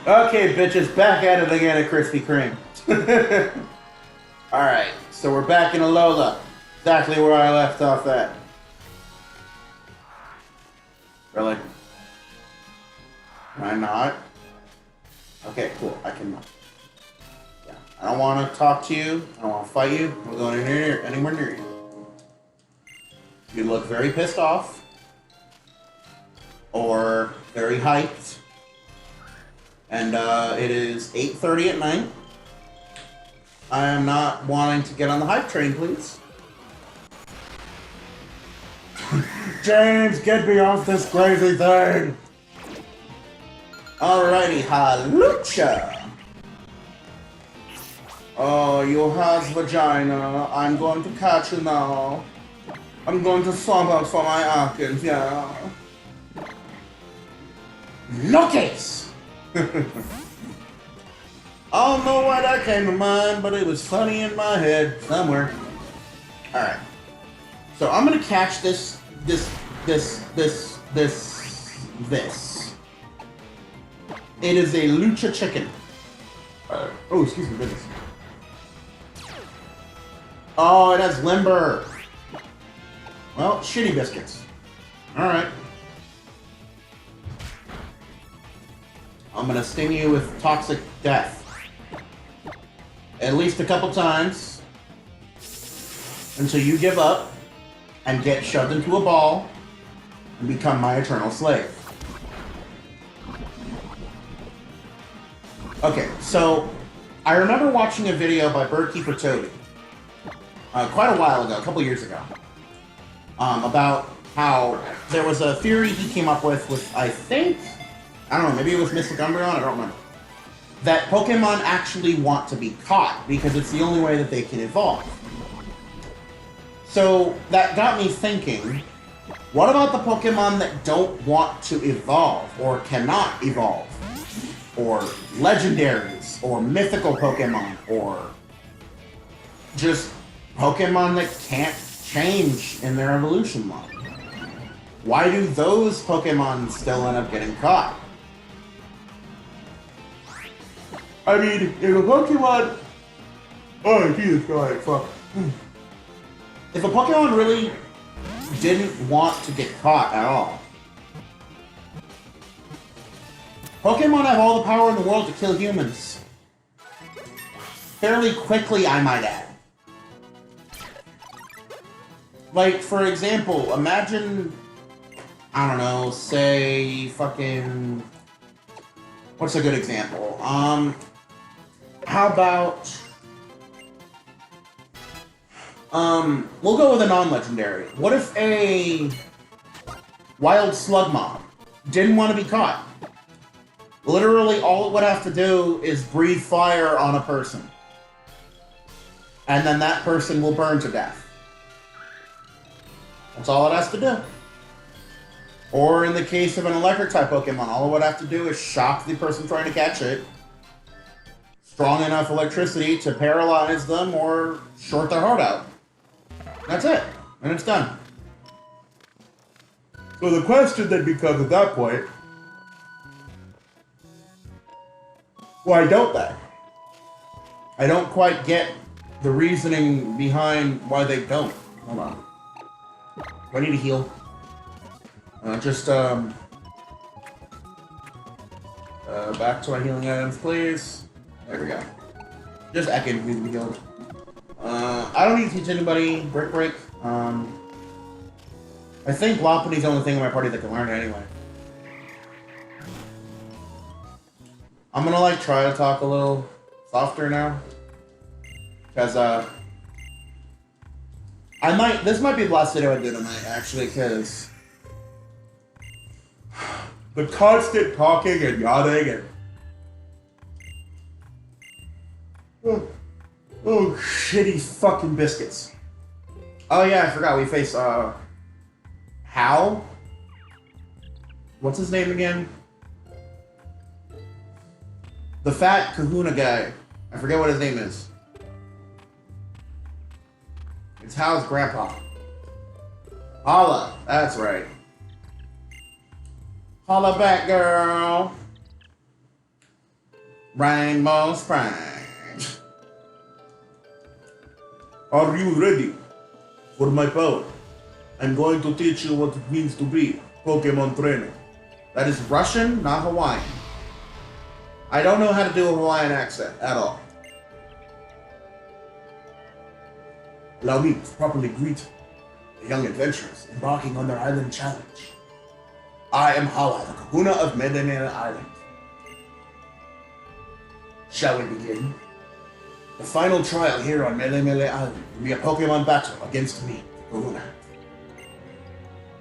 Okay, bitches, back at it again at Krispy Kreme. Alright, so we're back in Alola. Exactly where I left off at. Really? Can I not? Okay, cool. I can not. Yeah. I don't want to talk to you. I don't want to fight you. I'm going anywhere near you. You look very pissed off. Or very hyped. And it is 8:30 at night. I am not wanting to get on the hype train, please. James, get me off this crazy thing! Alrighty, Halucha! Oh, you has vagina. I'm going to catch you now. I'm going to swamp out for my Arkans, yeah. No case! I don't know why that came to mind, but it was funny in my head somewhere. Alright. So I'm gonna catch this. It is a lucha chicken. Oh, excuse me, goodness. Oh, it has limber. Well, shitty biscuits. Alright. I'm gonna sting you with toxic death. At least a couple times. Until you give up and get shoved into a ball and become my eternal slave. Okay, so I remember watching a video by Birdkeeper Toady quite a while ago, a couple years ago, about how there was a theory he came up with I think, I don't know, maybe it was Mystic Umbreon, I don't remember, that Pokemon actually want to be caught because it's the only way that they can evolve. So that got me thinking, what about the Pokemon that don't want to evolve or cannot evolve? Or legendaries, or mythical Pokemon, or just Pokemon that can't change in their evolution line? Why do those Pokemon still end up getting caught? I mean, if a Pokemon... Oh, Jesus Christ, fuck. If a Pokemon really didn't want to get caught at all, Pokemon have all the power in the world to kill humans. Fairly quickly, I might add. Like, for example, imagine... I don't know, say fucking... What's a good example? How about... we'll go with a non-legendary. What if a wild Slugmob didn't want to be caught? Literally, all it would have to do is breathe fire on a person. And then that person will burn to death. That's all it has to do. Or in the case of an electric-type Pokemon, all it would have to do is shock the person trying to catch it. Strong enough electricity to paralyze them or short their heart out. That's it. And it's done. So the question then becomes at that point, why don't they? I don't quite get the reasoning behind why they don't. Hold on. Do I need to heal? Back to my healing items, please. There we go. Just Ekans needs to be healed. I don't need to teach anybody Brick Break. I think Lopunny's the only thing in my party that can learn it anyway. I'm gonna like try to talk a little softer now. Cause this might be the last video I do tonight actually, cause the constant talking and yawning and oh shitty fucking biscuits. Oh yeah, I forgot we face Hal? What's his name again? The fat kahuna guy. I forget what his name is. It's Hal's grandpa. Hala, that's right. Hala back, girl. Rainbow Sprite. Are you ready for my power? I'm going to teach you what it means to be Pokemon trainer. That is Russian, not Hawaiian. I don't know how to do a Hawaiian accent at all. Allow me to properly greet the young adventurers embarking on their island challenge. I am Hala, the kahuna of Mele Island. Shall we begin? The final trial here on Mele Island will be a Pokemon battle against me, the kahuna.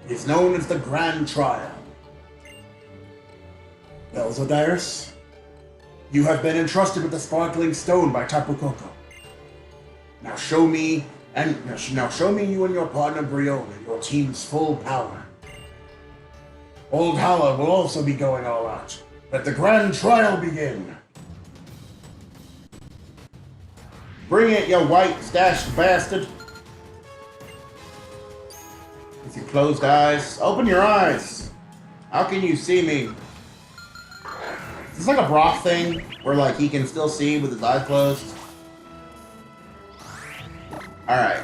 It is known as the Grand Trial. Well, Zodiris, you have been entrusted with the Sparkling Stone by Tapu Koko. Now show me you and your partner Briola, your team's full power. Old Hala will also be going all out. Let the Grand Trial begin. Bring it, you white stashed bastard. With your closed eyes, open your eyes. How can you see me? It's like a Brock thing, where like he can still see with his eyes closed. Alright.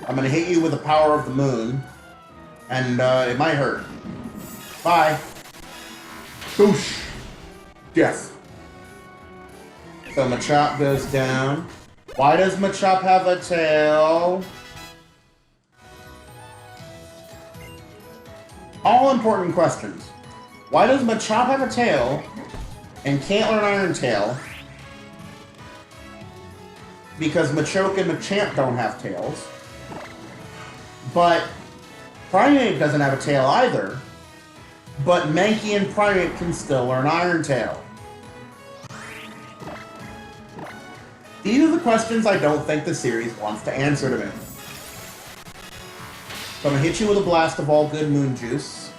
I'm gonna hit you with the power of the moon. And it might hurt. Bye. Boosh. Death. So Machop goes down. Why does Machop have a tail? All important questions. Why does Machop have a tail and can't learn Iron Tail? Because Machoke and Machamp don't have tails. But Primeape doesn't have a tail either. But Mankey and Primeape can still learn Iron Tail. These are the questions I don't think the series wants to answer to me. So I'm gonna hit you with a blast of all good moon juice.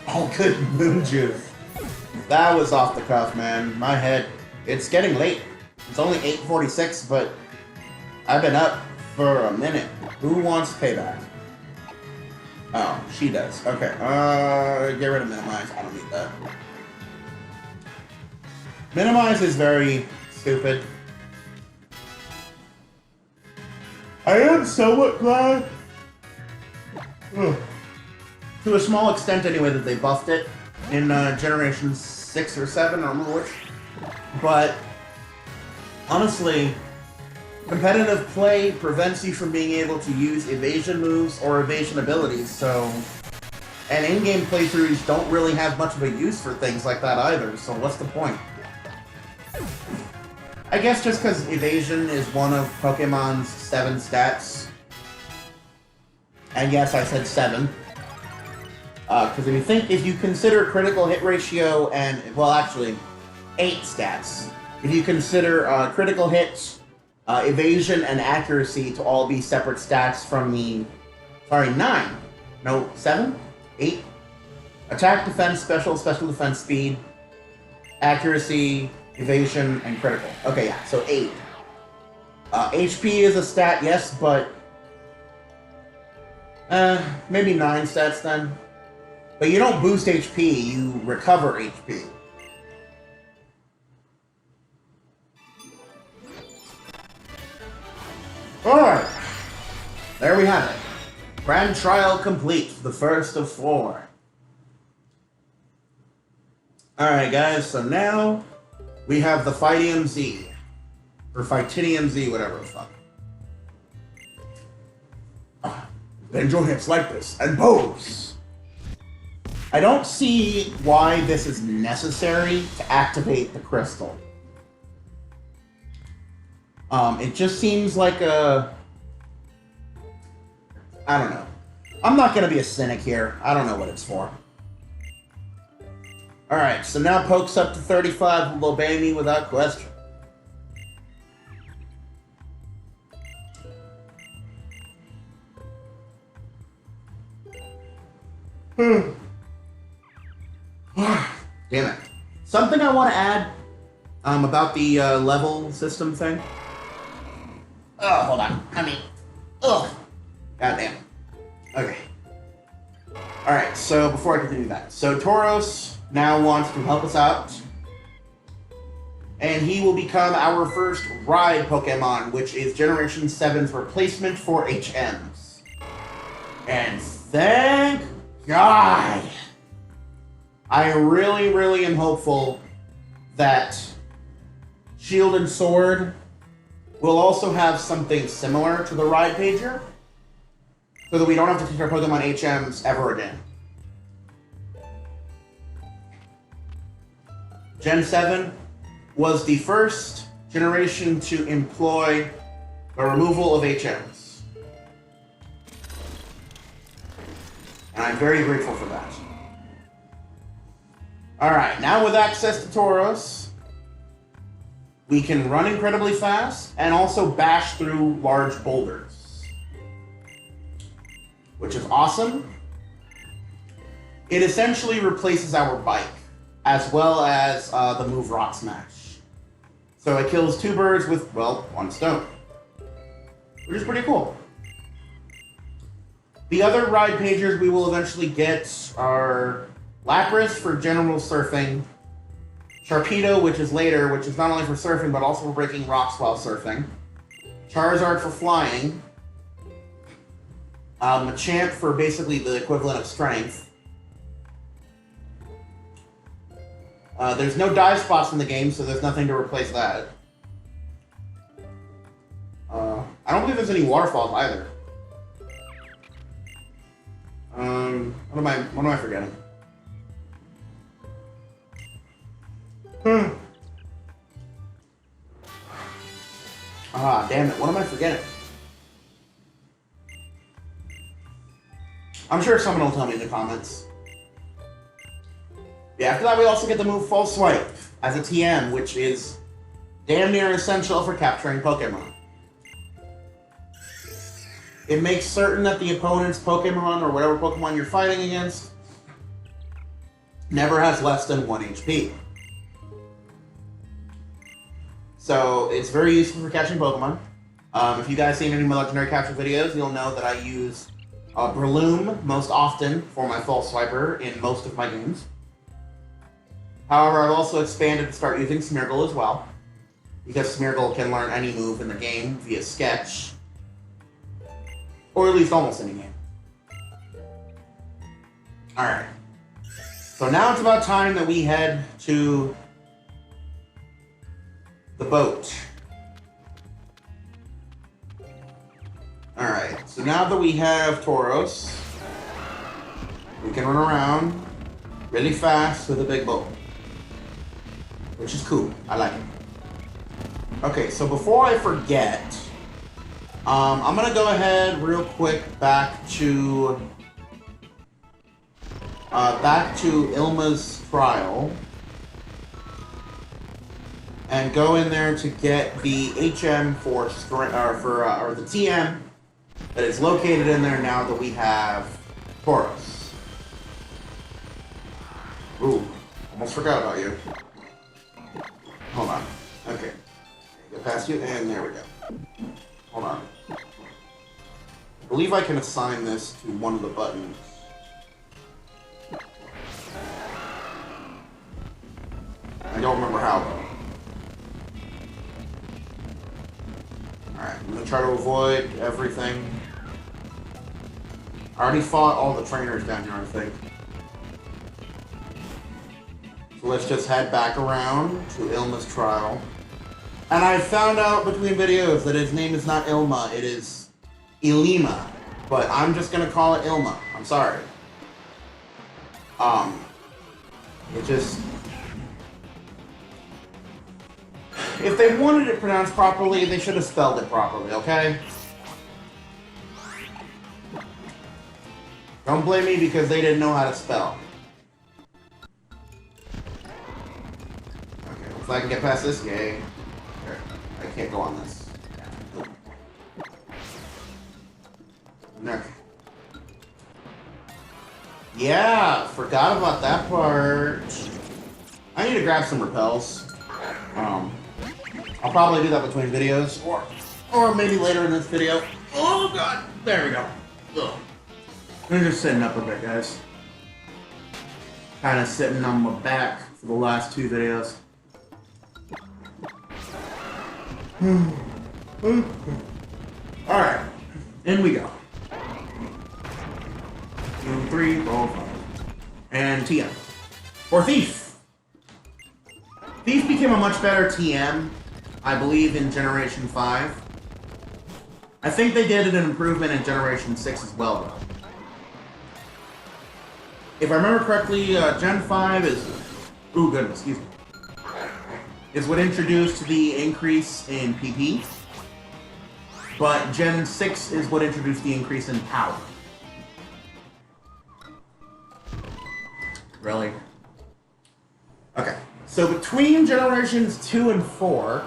All good moon juice. That was off the cuff, man. My head. It's getting late. It's only 8:46, but I've been up for a minute. Who wants payback? Oh, she does. Okay. Get rid of minimize. I don't need that. Minimize is very stupid. I am somewhat glad, to a small extent anyway, that they buffed it in Generation 6 or 7, I don't remember which. But, honestly, competitive play prevents you from being able to use evasion moves or evasion abilities, so... And in-game playthroughs don't really have much of a use for things like that either, so what's the point? I guess just because evasion is one of Pokemon's 7 stats. And yes, I said 7. Because if you consider critical hit ratio and, well actually, 8 stats. If you consider critical hits, evasion, and accuracy to all be separate stats from the... Sorry, 9. No, 7? 8? Attack, defense, special defense, speed, accuracy, evasion, and critical. Okay, yeah, so 8. HP is a stat, yes, but... maybe 9 stats then. But you don't boost HP, you recover HP. Alright. There we have it. Grand Trial complete, the first of 4. Alright guys, so now we have the Fightium Z. Or Fightinium Z, whatever the fuck. Bend your hips like this, and pose! I don't see why this is necessary to activate the crystal. It just seems like a... I don't know. I'm not gonna be a cynic here. I don't know what it's for. Alright, so now Poke's up to 35 will obey me without question. Damn it. Something I want to add about the level system thing. Oh, hold on. Ugh. Goddamn. Okay. Alright, so before I continue that. So Taurus now wants to help us out And he will become our first ride Pokemon, which is Generation 7's replacement for HMs. And thank God! I really, really am hopeful that Shield and Sword will also have something similar to the Ride Pager, so that we don't have to teach our Pokemon HMs ever again. Gen 7 was the first generation to employ the removal of HMs. And I'm very grateful for that. Alright, now with access to Taurus, we can run incredibly fast and also bash through large boulders, which is awesome. It essentially replaces our bike, as well as the move Rock Smash. So it kills two birds with, well, one stone, which is pretty cool. The other ride pagers we will eventually get are Lapras for general surfing, Sharpedo, which is later, which is not only for surfing, but also for breaking rocks while surfing, Charizard for flying, Machop for basically the equivalent of strength. There's no dive spots in the game, so there's nothing to replace that. I don't believe there's any waterfalls either. What am I forgetting? Ah, damn it, what am I forgetting? I'm sure someone will tell me in the comments. Yeah, after that we also get the move False Swipe as a TM, which is damn near essential for capturing Pokemon. It makes certain that the opponent's Pokemon, or whatever Pokemon you're fighting against, never has less than 1 HP. So it's very useful for catching Pokemon. If you guys seen any of my legendary capture videos, you'll know that I use Breloom most often for my False Swiper in most of my games. However, I've also expanded to start using Smeargle as well, because Smeargle can learn any move in the game via Sketch, or at least almost any game. Alright, so now it's about time that we head to the boat. Alright, so now that we have Taurus, we can run around really fast with a big boat, which is cool. I like it. Okay, so before I forget, I'm gonna go ahead real quick back to Ilma's trial and go in there to get the HM or the TM that is located in there now that we have Taurus. Ooh, almost forgot about you. Hold on. Okay. Get past you, and there we go. Hold on. I believe I can assign this to one of the buttons. I don't remember how, though. Alright, I'm gonna try to avoid everything. I already fought all the trainers down here, I think. So let's just head back around to Ilma's trial. And I found out between videos that his name is not Ilma, it is Ilima. But I'm just gonna call it Ilma. I'm sorry. It just... If they wanted it pronounced properly, they should have spelled it properly, okay? Don't blame me because they didn't know how to spell. Okay, if I can get past this, yay. I can't go on this. Okay. Yeah, forgot about that part. I need to grab some repels. I'll probably do that between videos, or maybe later in this video. Oh god, there we go. Ugh. I'm just sitting up a bit, guys. Kind of sitting on my back for the last two videos. Alright, in we go. 2, 3, 4, 5. And TM. For Thief! Thief became a much better TM, I believe, in Generation 5. I think they did an improvement in Generation 6 as well, though. If I remember correctly, Gen 5 is... Ooh, goodness, excuse me. Is what introduced the increase in PP. But Gen 6 is what introduced the increase in power. Really? Okay. So between Generations 2 and 4,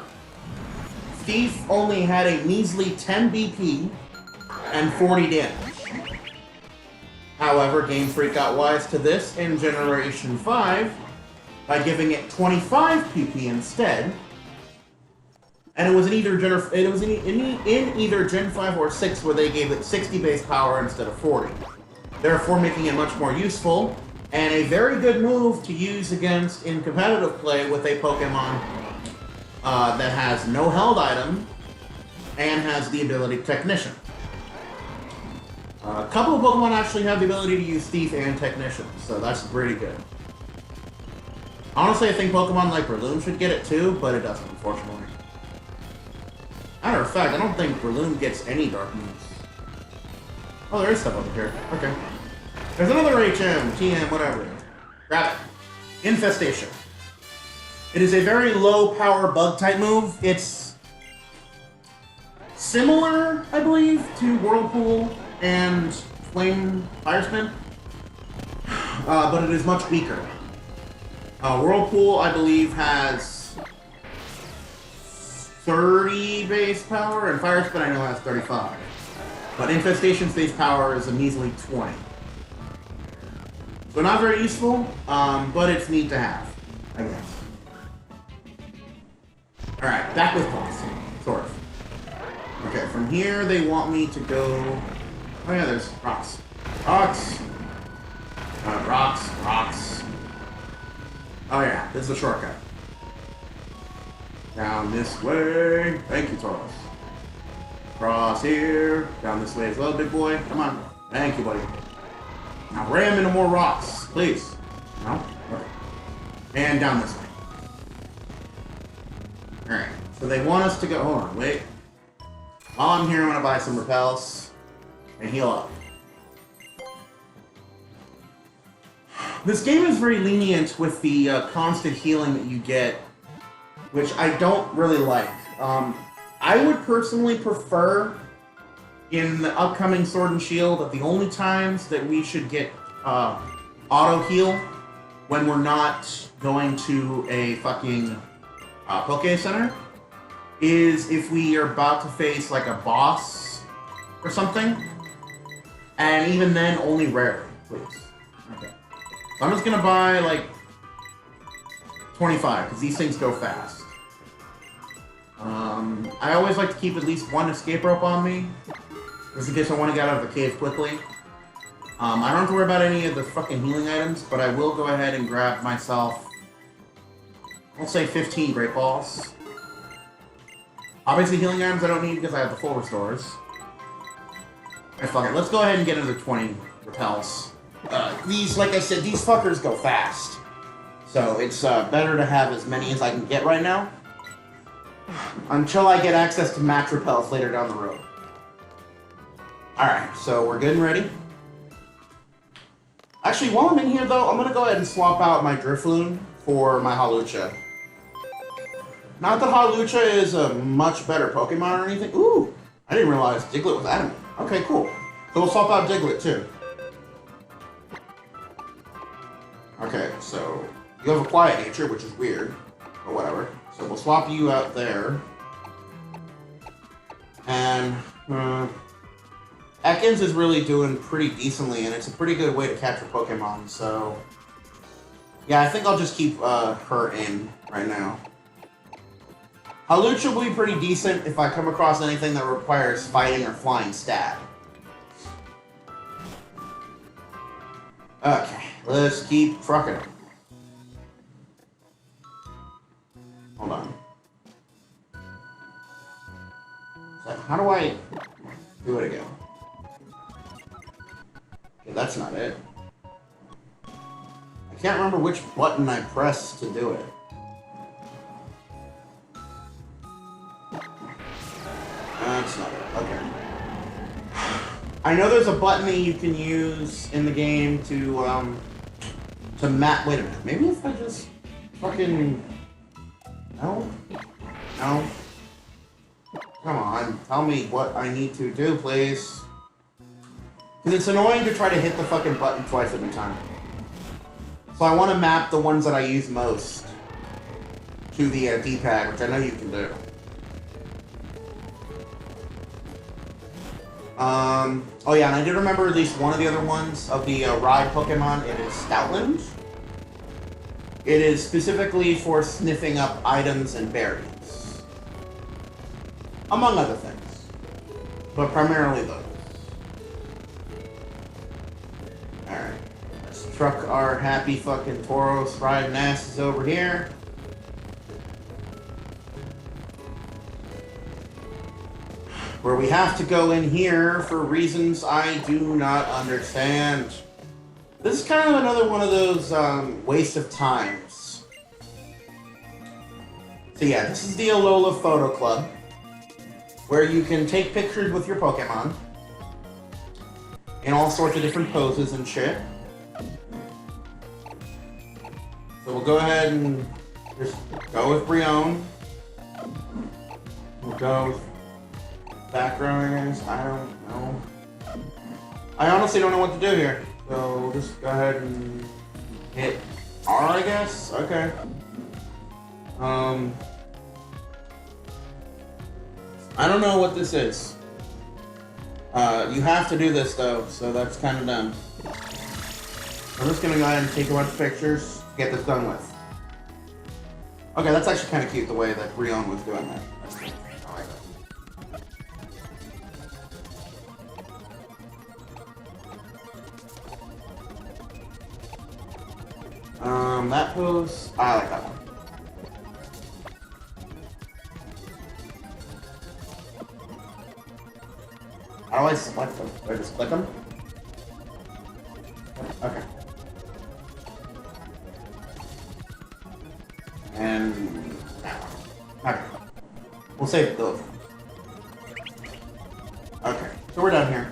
Thief only had a measly 10 BP and 40 damage. However, Game Freak got wise to this in Generation 5 by giving it 25 PP instead. And it was in either either Gen 5 or 6 where they gave it 60 base power instead of 40. Therefore making it much more useful, and a very good move to use against in competitive play with a Pokemon that has no held item and has the ability Technician. A couple of Pokemon actually have the ability to use Thief and Technician, so that's pretty good. Honestly, I think Pokemon like Breloom should get it too, but it doesn't, unfortunately. Matter of fact, I don't think Breloom gets any dark moves. Oh, there is stuff over here. Okay. There's another HM, TM, whatever. Grab it. Infestation. It is a very low power bug type move. It's similar, I believe, to Whirlpool and Flame Fire Spin, but it is much weaker. Whirlpool, I believe, has 30 base power, and Fire Spin I know has 35. But Infestation's base power is a measly 20. So not very useful, but it's neat to have, I guess. Alright, back with points. Sort of. Okay, from here they want me to go... Oh yeah, there's rocks. Rocks! Rocks. Oh yeah, this is a shortcut. Down this way. Thank you, Taurus. Cross here. Down this way as well, big boy. Come on. Thank you, buddy. Now ram into more rocks, please. No? Okay. And down this way. Alright, so they want us to go... Hold on, wait. While I'm here, I'm gonna buy some repels and heal up. This game is very lenient with the constant healing that you get, which I don't really like. I would personally prefer, in the upcoming Sword and Shield, that the only times that we should get auto heal when we're not going to a fucking Poke Center is if we are about to face like a boss or something, and even then only rarely, please. Okay. So I'm just gonna buy like 25 because these things go fast. I always like to keep at least one escape rope on me, just in case I want to get out of the cave quickly. I don't have to worry about any of the fucking healing items, but I will go ahead and grab myself, I'll say 15 Great Balls. Obviously healing items I don't need because I have the full restores. And fuck it, let's go ahead and get into 20 repels. These, like I said, these fuckers go fast. So it's better to have as many as I can get right now, until I get access to max repels later down the road. Alright, so we're good and ready. Actually, while I'm in here though, I'm gonna go ahead and swap out my Drifloon for my Hawlucha. Not that Hawlucha is a much better Pokemon or anything. Ooh, I didn't realize Diglett was adamant. Okay, cool. So we'll swap out Diglett too. Okay, so you have a quiet nature, which is weird, but whatever. So we'll swap you out there. And Ekans is really doing pretty decently, and it's a pretty good way to capture Pokemon, so yeah, I think I'll just keep her in right now. Hawlucha will be pretty decent if I come across anything that requires fighting or flying stab. Okay, let's keep trucking it. Hold on. How do I do it again? Okay, that's not it. I can't remember which button I pressed to do it. That's not it. Okay. I know there's a button that you can use in the game to map. Wait a minute. Maybe if I just fucking. No? No? Come on. Tell me what I need to do, please. Because it's annoying to try to hit the fucking button twice every time. So I want to map the ones that I use most to the D-pad, which I know you can do. Oh yeah, and I did remember at least one of the other ones of the ride Pokemon. It is Stoutland. It is specifically for sniffing up items and berries. Among other things. But primarily those. Alright. Let's truck our happy fucking Taurus riding asses over here. Where we have to go in here for reasons I do not understand. This is kind of another one of those waste of times. So yeah, this is the Alola Photo Club, where you can take pictures with your Pokemon in all sorts of different poses and shit. So we'll go ahead and just go with Brion. We'll go with background, I don't know. I honestly don't know what to do here. So we'll just go ahead and hit R, I guess? Okay. I don't know what this is. You have to do this though, so that's kind of dumb. I'm just gonna go ahead and take a bunch of pictures, get this done with. Okay, that's actually kind of cute the way that Brion was doing that. That's cool. I like that. That pose, I like that one. How do I select them? Do I just click them? Okay. And okay. We'll save those. Okay, so we're done here.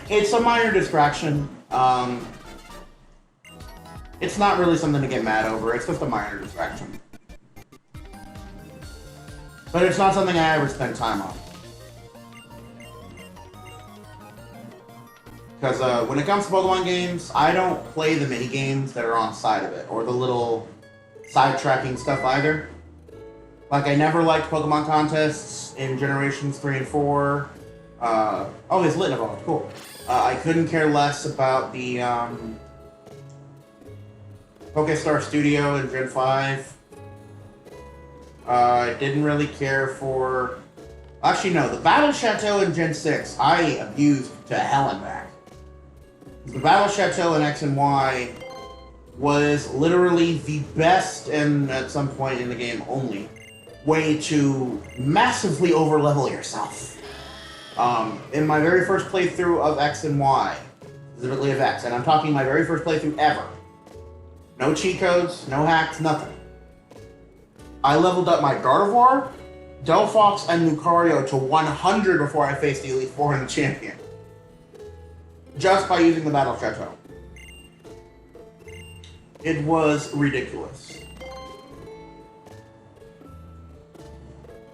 It's a minor distraction. It's not really something to get mad over. It's just a minor distraction. But it's not something I ever spend time on. Because when it comes to Pokemon games, I don't play the mini games that are on the side of it, or the little sidetracking stuff either. Like, I never liked Pokemon contests in Generations 3 and 4. Oh, it's lit evolved. Cool. I couldn't care less about the Pokestar Studio in Gen 5. I didn't really care for... Actually, no. The Battle Chateau in Gen 6, I abused to hell and back. The Battle Chateau in X and Y was literally the best, and at some point in the game only, way to massively overlevel yourself. In my very first playthrough of X and Y, specifically of X, and I'm talking my very first playthrough ever. No cheat codes, no hacks, nothing. I leveled up my Gardevoir, Delphox, and Lucario to 100 before I faced the Elite Four in the champion. Just by using the Battle Chateau. It was ridiculous.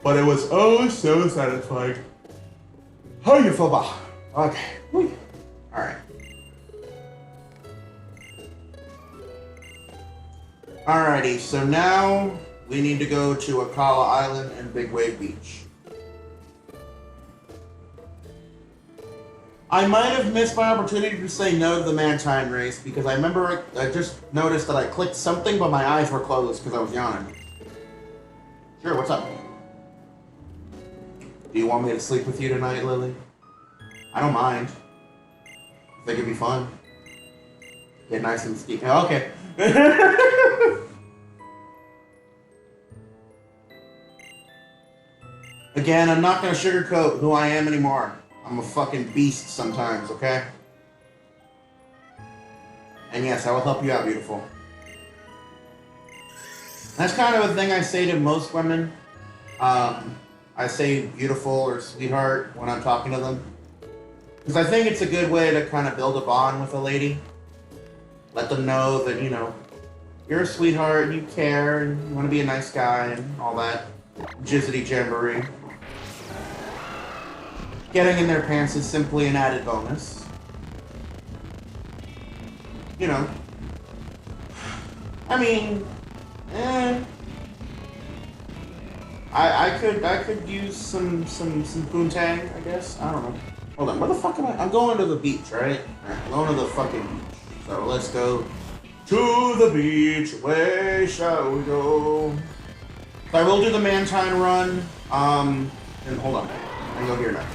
But it was oh so satisfying. How you feel about? Okay. Alright. Alrighty, so now we need to go to Akala Island and Big Wave Beach. I might have missed my opportunity to say no to the Mantine race because I remember I just noticed that I clicked something but my eyes were closed because I was yawning. Sure, what's up? Do you want me to sleep with you tonight, Lily? I don't mind. I think it'd be fun. Get nice and ski. Oh, okay. Again, I'm not gonna sugarcoat who I am anymore. I'm a fucking beast sometimes, okay? And yes, I will help you out, beautiful. That's kind of a thing I say to most women. I say beautiful or sweetheart when I'm talking to them. Because I think it's a good way to kind of build a bond with a lady. Let them know that, you know, you're a sweetheart, and you care, and you want to be a nice guy, and all that jizzity jamboree. Getting in their pants is simply an added bonus. You know. I mean, I could use some poontang, I guess. I don't know. Hold on, where the fuck am I? I'm going to the beach, right? Alright, I'm going to the fucking beach. So let's go to the beach. Away shall we go? So I will do the Mantine run. And hold on. I can go here now.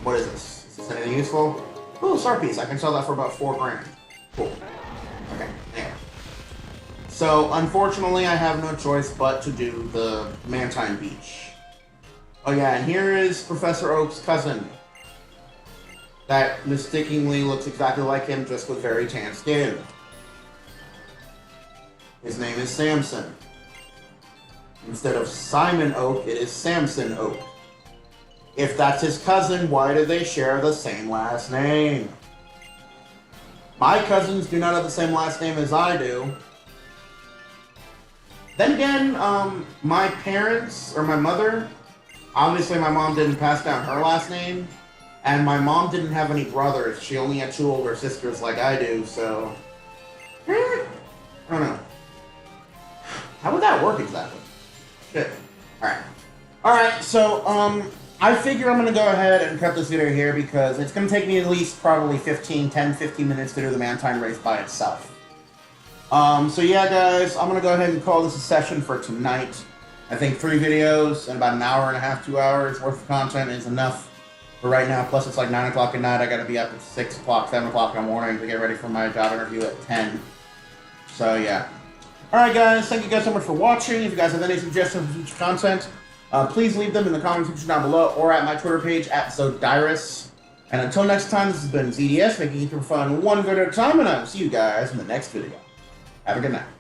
What is this? Is this anything useful? Oh, star piece. I can sell that for about $4 grand. Cool. Okay, anyway. So, unfortunately, I have no choice but to do the Mantine Beach. Oh yeah, and here is Professor Oak's cousin. That mistakenly looks exactly like him, just with very tan skin. His name is Samson. Instead of Simon Oak, it is Samson Oak. If that's his cousin, why do they share the same last name? My cousins do not have the same last name as I do. Then again, my parents, or my mother, obviously my mom didn't pass down her last name, and my mom didn't have any brothers. She only had 2 older sisters like I do, so... I don't know. How would that work exactly? Shit. Alright, so, I figure I'm going to go ahead and cut this video here because it's going to take me at least probably 10-15 minutes to do the Mantine race by itself. So yeah, guys, I'm going to go ahead and call this a session for tonight. I think 3 videos and about an hour and a half, 2 hours worth of content is enough for right now. Plus, it's like 9 o'clock at night. I got to be up at 6 o'clock, 7 o'clock in the morning to get ready for my job interview at 10. So yeah. Alright, guys, thank you guys so much for watching. If you guys have any suggestions for future content, please leave them in the comment section down below or at my Twitter page at Zodiris. And until next time, this has been ZDS, making it for fun one video at a time, and I will see you guys in the next video. Have a good night.